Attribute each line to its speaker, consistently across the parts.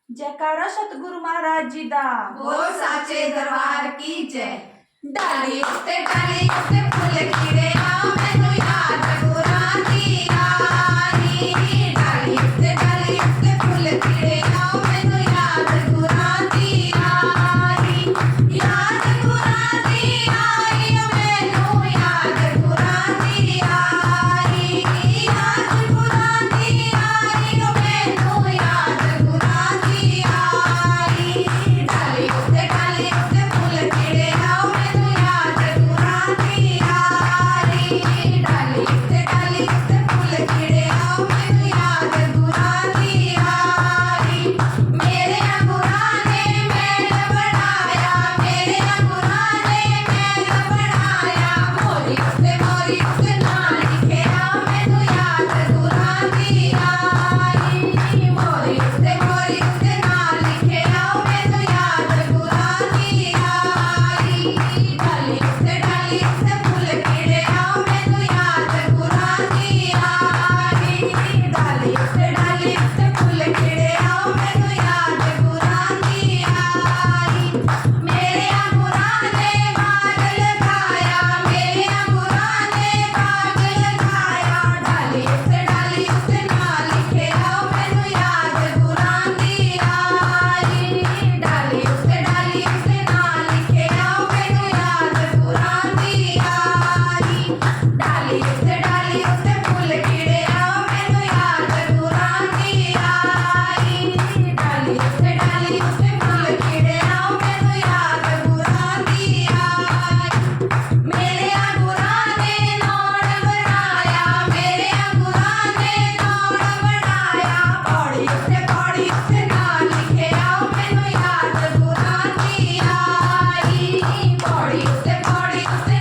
Speaker 1: जयकारा सतगुरु महाराज जी दा।
Speaker 2: बोल साचे दरबार की जय। डाली उत्ते फुल खिड़े आओ मैनू याद गुरां दी यारी। डाली उत्ते फुल खिड़े आओ मैनू याद गुरां दी यारी। याद गुरां दी आई मैनू याद गुरां दी यारी। याद गुरां दी आई मैनू याद गुरां दी यारी। डाली उत्ते फुल खिड़े आओ मैनू याद गुरां दी यारी। डाली उत्ते फुल खिड़े आओ मैनू याद गुरां दी यारी। मेरे गुरां ने महल बनाया, मेरे गुरां ने महल बनाया। मोरी उत्ते नाम लिखिया मैनू याद गुरां दी यारी। मोरी उत्ते नाम लिखिया मैनू याद गुरां दी यारी। डाली उत्ते फुल खिड़े आओ मैनू याद गुरां दी यारी। डाली उत्ते फुल खिड़े आओ मैनू याद गुरां दी यारी। मेरे गुरां ने बाग लगाया, मेरे गुरां ने बाग लगाया। डाली उत्ते नाम लिखिया मैनू याद गुरां दी यारी। डाली उत्ते नाम लिखिया मैनू याद गुरां दी यारी। डाली उत्ते फुल खिड़े आओ मैनू याद गुरां दी यारी। डाली उत्ते फुल खिड़े आओ मैनू याद गुरां दी यारी। मेरे गुरां ने नौड़ बनाया, मेरे गुरां ने नौड़ बनाया। पौड़ी उत्ते नाम लिखिया मैनू याद गुरां दी यारी। पौड़ी उत्ते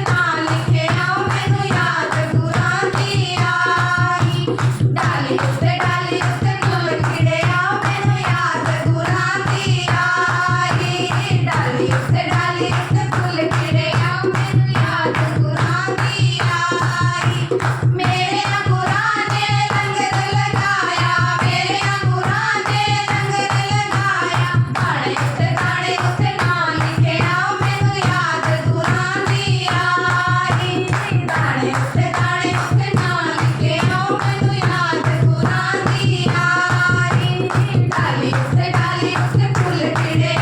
Speaker 2: नाम लिखिया मैनू याद गुरां दी यारी। डाली उत्ते फुल खिड़े आओ मैनू याद गुरां दी यारी। डाली उत्ते फुल खिड़े आओ मैनू याद गुरां दी यारी। मेरे गुरां ने लंगर लगाया, मेरे गुरां ने लंगर लगाया। दाने उत्ते नाम लिखिया मैनू याद गुरां दी यारी। दाने उत्ते नाम लिखिया मैनू याद गुरां दी यारी। डाली उत्ते फुल खिड़े